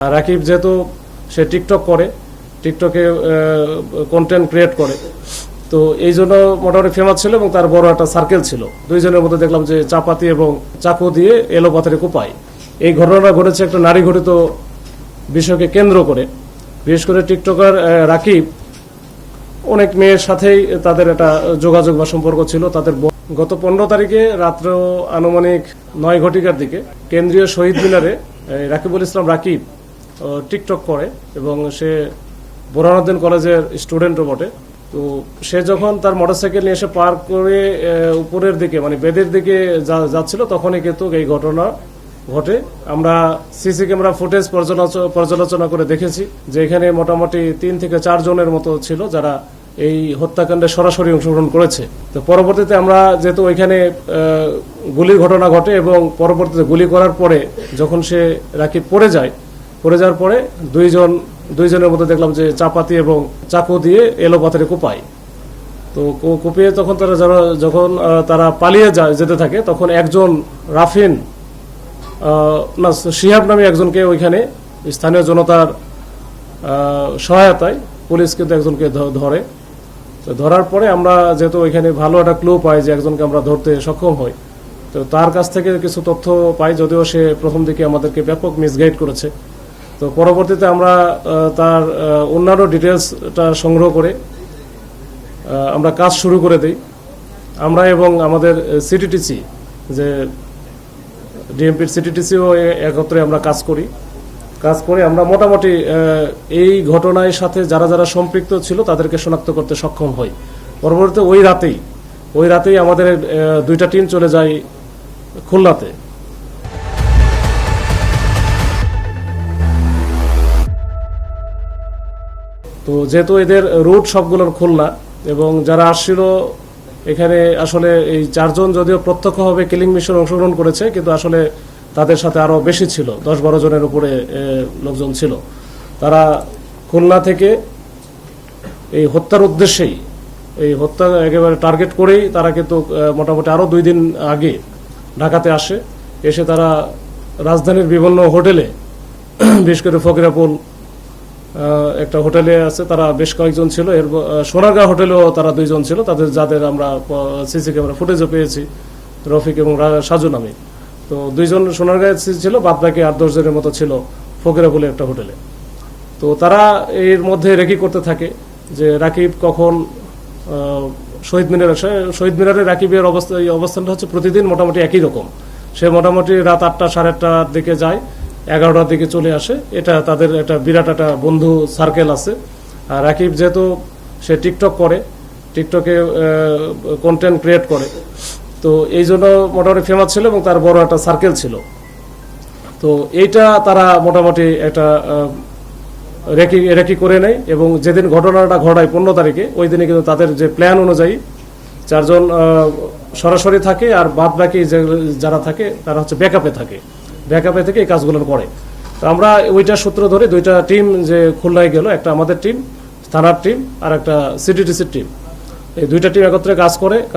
রাকিব যেহেতু সে টিকটক করে, টিকটকে কন্টেন্ট ক্রিয়েট করে, তো এই জন্য মোটামুটি ফেমাস ছিল এবং তার বড় একটা সার্কেল ছিল। দুইজনের মধ্যে দেখলাম যে চাপাতি এবং চাকু দিয়ে এলোপাথারি কোপায়। এই ঘটনাটা ঘটেছে একটা নারী ঘটিত বিষয়কে কেন্দ্র করে। বিশেষ করে টিকটকার রাকিব অনেক মেয়ের সাথেই তাদের একটা যোগাযোগ বা সম্পর্ক ছিল। তাদের গত 15 তারিখে রাত্র আনুমানিক 9 ঘটিকার দিকে কেন্দ্রীয় শহীদ মিনারে রাকিবুল ইসলাম রাকিব টিকটক করে এবং সে বোরহানুদ্দিন কলেজের স্টুডেন্টও বটে। তো সে যখন তার মোটরসাইকেল নিয়ে এসে পার্ক করে উপরের দিকে মানে বেদের দিকে যাচ্ছিল, তখনই কিন্তু এই ঘটনা ঘটে। আমরা সিসি ক্যামেরা ফুটেজ পর্যালোচনা করে দেখেছি যে এখানে মোটামুটি 3 থেকে 4 জনের মতো ছিল যারা এই হত্যাকাণ্ডে সরাসরি অংশগ্রহণ করেছে। তো পরবর্তীতে আমরা যেহেতু ওইখানে গুলির ঘটনা ঘটে এবং পরবর্তীতে গুলি করার পরে যখন সে রাকিব পড়ে যাওয়ার পরে দুইজনের মধ্যে দেখলাম যে চাপাতি এবং চাকু দিয়ে এলোপাথারি কোপায়। তো কুপিয়ে তখন যখন তারা পালিয়ে যেতে থাকে, তখন একজন রাফিন শিহাব নামে একজনকে ওইখানে স্থানীয় জনতার সহায়তায় পুলিশ কিন্তু একজনকে ধরে। তো ধরার পরে আমরা যেহেতু ওইখানে ভালো একটা ক্লু পাই যে একজনকে আমরা ধরতে সক্ষম হই, তো তার কাছ থেকে কিছু তথ্য পাই, যদিও সে প্রথম দিকে আমাদেরকে ব্যাপক মিসগাইড করেছে। তো পরবর্তীতে আমরা তার অন্যান্য ডিটেলসটা সংগ্রহ করে আমরা কাজ শুরু করে দিই। আমরা এবং আমাদের সিটিটিসি যে ডিএমপির সিটিটিসিও একত্রে আমরা কাজ করে আমরা মোটামুটি এই ঘটনার সাথে যারা যারা সম্পৃক্ত ছিল তাদেরকে শনাক্ত করতে সক্ষম হই। পরবর্তীতে ওই রাতেই আমাদের 2টা টিম চলে যায় খুলনাতে। তো যেহেতু এদের রুট সবগুলোর খুলনা এবং যারা আসছিল এখানে আসলে এই 4 জন যদিও প্রত্যক্ষভাবে কিলিং মিশন অংশগ্রহণ করেছে, কিন্তু আসলে তাদের সাথে আরো বেশি ছিল, 10-12 জনের উপরে লোকজন ছিল। তারা খুলনা থেকে এই হত্যার উদ্দেশ্যেই এই হত্যা একেবারে টার্গেট করেই তারা কিন্তু মোটামুটি আরো 2 দিন আগে ঢাকাতে এসে তারা রাজধানীর বিভিন্ন হোটেলে, বিশেষ করে ফকিরাপুল একটা হোটেলে আছে, তারা বেশ কয়েকজন ছিল। এর সোনারগাঁ হোটেলেও তারা 2 জন ছিল, যাদের আমরা সিসি ক্যামেরা ফুটেজও পেয়েছি, রফিক এবং সাজু নামে। তো 2 জন সোনারগাঁয়ে ছিল, বাদ বাকি 8-10 জনের মতো ছিল ফকিরাপুলে একটা হোটেলে। তো তারা এর মধ্যে রেকি করতে থাকে যে রাকিব কখন শহীদ মিনারে রাকিবের অবস্থানটা হচ্ছে প্রতিদিন মোটামুটি একই রকম। সে মোটামুটি রাত 8টা 8:30টার দিকে যায়, 11টার দিকে চলে আসে। এটা তাদের একটা বিরাট একটা বন্ধু সার্কেল আছে। আর রাকিব যেহেতু সে টিকটক করে, টিকটকে কন্টেন্ট ক্রিয়েট করে, তো এই জন্য মোটামুটি ফেমাস ছিল এবং তার বড় একটা সার্কেল ছিল। তো এইটা তারা মোটামুটি একটা রেকি করে নেয় এবং যেদিন ঘটনাটা ঘটায় 15 তারিখে, ওই দিনে কিন্তু তাদের যে প্ল্যান অনুযায়ী 4 জন সরাসরি থাকে আর বাদ বাকি যারা থাকে তারা হচ্ছে ব্যাকআপে থেকে এই কাজগুলো করে। তো আমরা ওইটা সূত্র ধরে 2টা টিম যে খুলনায় গেল, একটা আমাদের টিম, থানার টিম, আর একটা সিটিটিসির টিম। এই 2টা টিম একত্রে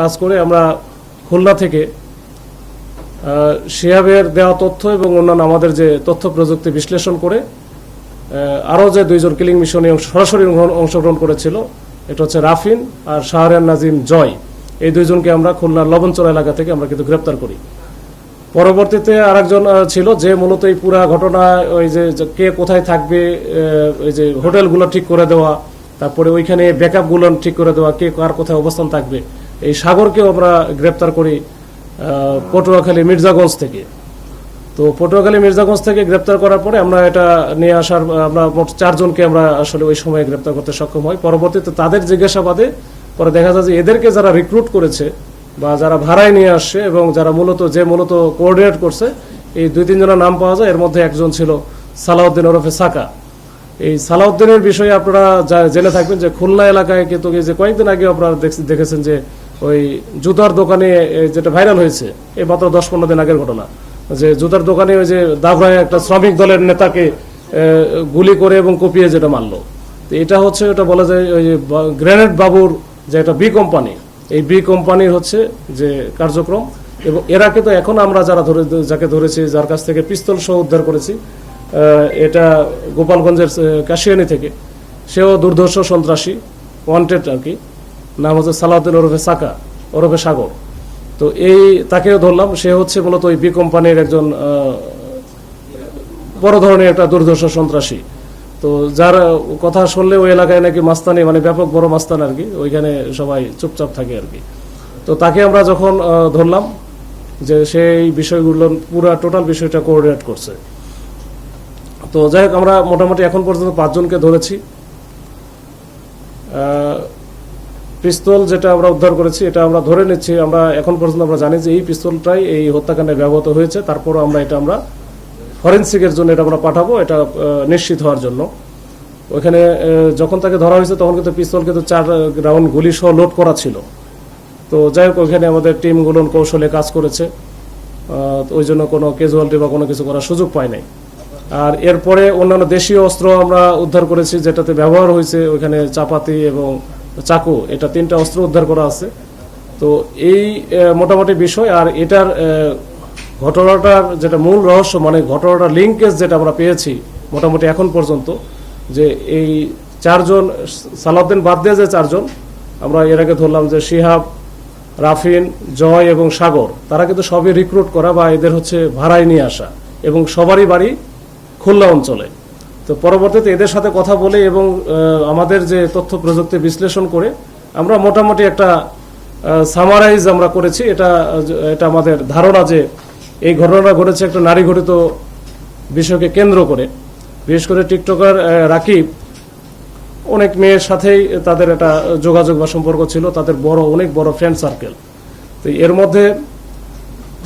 কাজ করে আমরা খুলনা থেকে শিহাবের দেওয়া তথ্য এবং অন্যান্য আমাদের যে তথ্য প্রযুক্তি বিশ্লেষণ করে আরও যে 2 জন কিলিং মিশনে সরাসরি অংশগ্রহণ করেছিল, এটা হচ্ছে রাফিন আর শাহরিয়ার নাজিম জয়, এই 2 জনকে আমরা খুলনার লবণচর এলাকা থেকে আমরা কিন্তু গ্রেপ্তার করি। পরবর্তীতে আরেকজন ছিল যে মূলত এই পুরা ঘটনা, ওই যে কে কোথায় থাকবে, ওই যে হোটেলগুলো ঠিক করে দেওয়া, তারপরে ওইখানে ব্যাকআপগুলো ঠিক করে দেওয়া, কে কার কোথায় অবস্থান থাকবে, এই সাগরকেও আমরা গ্রেপ্তার করি পটুয়াখালী মির্জাগঞ্জ থেকে। তো পটুয়াখালী মির্জাগঞ্জ থেকে গ্রেপ্তার করার পরে আমরা এটা নিয়ে আমরা মোট 4 জনকে আমরা আসলে ওই সময় গ্রেপ্তার করতে সক্ষম হই। পরবর্তীতে তাদের জিজ্ঞাসাবাদে পরে দেখা যায় যে এদেরকে যারা রিক্রুট করেছে বা যারা ভাড়ায় নিয়ে আসছে এবং যারা মূলত কোঅর্ডিনেট করছে, এই 2-3 জনের নাম পাওয়া যায়। এর মধ্যে একজন ছিল সালাউদ্দিন ওরফে সাকা। এই সালাউদ্দিনের বিষয়ে আপনারা জেনে থাকবেন যে খুলনা এলাকায় কিন্তু যে কয়েকদিন আগে আপনারা দেখেছেন যে ওই জুতার দোকানে যেটা ভাইরাল হয়েছে, এই মাত্র 10-15 দিন আগের ঘটনা, যে জুতার দোকানে ওই যে দাবরায় একটা শ্রমিক দলের নেতাকে গুলি করে এবং কুপিয়ে যেটা মারলো। তো এটা হচ্ছে, এটা বলা যায় ওই যে গ্রেনেড বাবুর যে একটা বি কোম্পানি, এই বি কোম্পানির হচ্ছে যে কার্যক্রম। এবং এরা কিন্তু এখন আমরা যাকে ধরেছি, যার কাছ থেকে পিস্তল সহ উদ্ধার করেছি, এটা গোপালগঞ্জের কাশিয়ানি থেকে, সেও দুর্ধর্ষ সন্ত্রাসী, ওয়ান্টেড আর কি, নাম হচ্ছে সালাউদ্দিন ওরফে সাকা ওরফে সাগর। তো তাকেও ধরলাম। সে হচ্ছে মূলত ওই বি কোম্পানির একজন বড় ধরনের একটা দুর্ধর্ষ সন্ত্রাসী। তো যার কথা শুনলে ওই এলাকায় নাকি মাস্তানি, মানে ব্যাপক বড় মাস্তান আর কি, ওইখানে সবাই চুপচাপ থাকে আর কি। তো তাকে আমরা যখন ধরলাম, যে সেই বিষয়গুলো পুরা টোটাল বিষয়টা কোঅর্ডিনেট করছে। তো যাই হোক, আমরা মোটামুটি এখন পর্যন্ত 5 জনকে ধরেছি। পিস্তল যেটা আমরা উদ্ধার করেছি, এটা আমরা ধরে নিচ্ছি, আমরা এখন পর্যন্ত আমরা জানি যে এই পিস্তলটাই এই হত্যাকাণ্ডে ব্যবহৃত হয়েছে। তারপরও আমরা ফরেন্সিকের জন্য এটা আমরা পাঠাবো, এটা নিশ্চিত হওয়ার জন্য। ওইখানে যখন তাকে ধরা হয়েছে তখন কিন্তু পিস্তল কিন্তু 4 রাউন্ড গুলি সহ লোড করা ছিল। তো যাই হোক, ওইখানে আমাদের টিমগুলো কৌশলে কাজ করেছে, ওই জন্য কোনো ক্যাজুয়ালিটি বা কোনো কিছু করার সুযোগ পায় নাই। আর এরপরে অন্যান্য দেশীয় অস্ত্র আমরা উদ্ধার করেছি, যেটাতে ব্যবহার হয়েছে ওইখানে চাপাতি এবং চাকু, এটা 3টা অস্ত্র উদ্ধার করা আছে। তো এই মোটামুটি বিষয়। আর এটার ঘটনাটার যেটা মূল রহস্য, মানে ঘটনাটার লিঙ্কেজ যেটা আমরা পেয়েছি মোটামুটি এখন পর্যন্ত, যে এই 4 জন, সালাউদ্দিন বাদ দিয়ে যে 4 জন আমরা এর আগে ধরলাম, যে শিহাব, রাফিন, জয় এবং সাগর, তারা কিন্তু সবই রিক্রুট করা বা এদের হচ্ছে ভাড়ায় নিয়ে আসা, এবং সবারই বাড়ি খুলনা অঞ্চলে। তো পরবর্তীতে এদের সাথে কথা বলে এবং আমাদের যে তথ্য প্রযুক্তি বিশ্লেষণ করে আমরা মোটামুটি একটা সামারাইজ আমরা করেছি। এটা আমাদের ধারণা যে এই ঘটনাটা ঘটেছে একটা নারী ঘটিত বিষয়কে কেন্দ্র করে। বিশেষ করে টিকটকার রাকিব অনেক মেয়ের সাথেই তাদের একটা যোগাযোগ বা সম্পর্ক ছিল, তাদের অনেক বড় ফ্রেন্ড সার্কেল। তো এর মধ্যে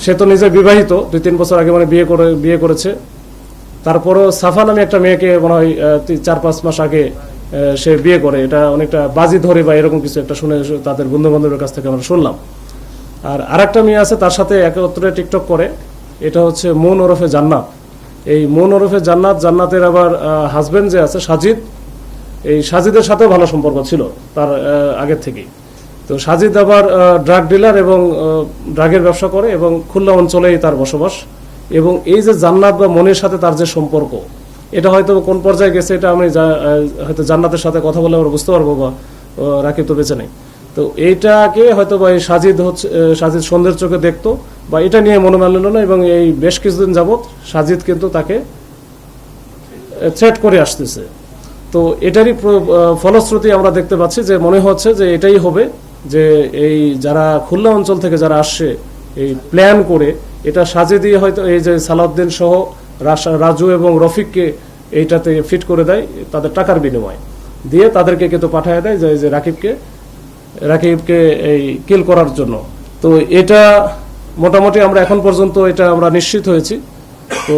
সে তো নিজে বিবাহিত, 2-3 বছর আগে মানে বিয়ে করেছে। তারপরও সাফা নামে একটা মেয়েকে মনে হয় 4-5 মাস আগে সে বিয়ে করে। এটা অনেকটা বাজি ধরে বা এরকম কিছু একটা শুনে তাদের বন্ধু বান্ধবের কাছ থেকে আমরা শুনলাম। আর আরেকটা মেয়ে আছে, তার সাথে একত্রে টিকটক করে, এটা হচ্ছে মুন ওরফে জান্নাত। এই মুন ওরফে জান্নাতের আবার হাজবেন্ড যে আছে সাজিদ, এই সাজিদের সাথেও ভালো সম্পর্ক ছিল তার আগের থেকেই। তো সাজিদ আবার ড্রাগ ডিলার এবং ড্রাগের ব্যবসা করে এবং খুলনা অঞ্চলেই তার বসবাস। এবং এই যে জান্নাত বা মনের সাথে তার যে সম্পর্ক, এটা হয়তো কোন পর্যায়ে গেছে এটা আমি হয়তো জান্নাতের সাথে কথা বলে আমরা বুঝতে পারবো, বা রাকিব তো বেঁচে নেই। তো এইটাকে হয়তো বা এই সাজিদ সন্ধ্যের চোখে দেখতো, বা এটা নিয়ে মনোমালিন্য না, এবং এই বেশ কিছুদিন যাবৎ সাজিদ কিন্তু তাকে থ্রেট করে আসতেছে। তো এটারই ফলশ্রুতি আমরা দেখতে পাচ্ছি যে মনে হচ্ছে যে এটাই হবে, যে এই যারা খুলনা অঞ্চল থেকে যারা আসছে এই প্ল্যান করে, এটা সাজিয়ে দিয়ে হয়তো এই যে সালাউদ্দিন সহ রাজু এবং রফিককে এইটাতে ফিট করে দেয় তাদের টাকার বিনিময়ে, দিয়ে তাদেরকে কিন্তু পাঠিয়ে দেয় যে রাকিবকে এই কিল করার জন্য। তো এটা মোটামুটি আমরা এখন পর্যন্ত এটা আমরা নিশ্চিত হয়েছি।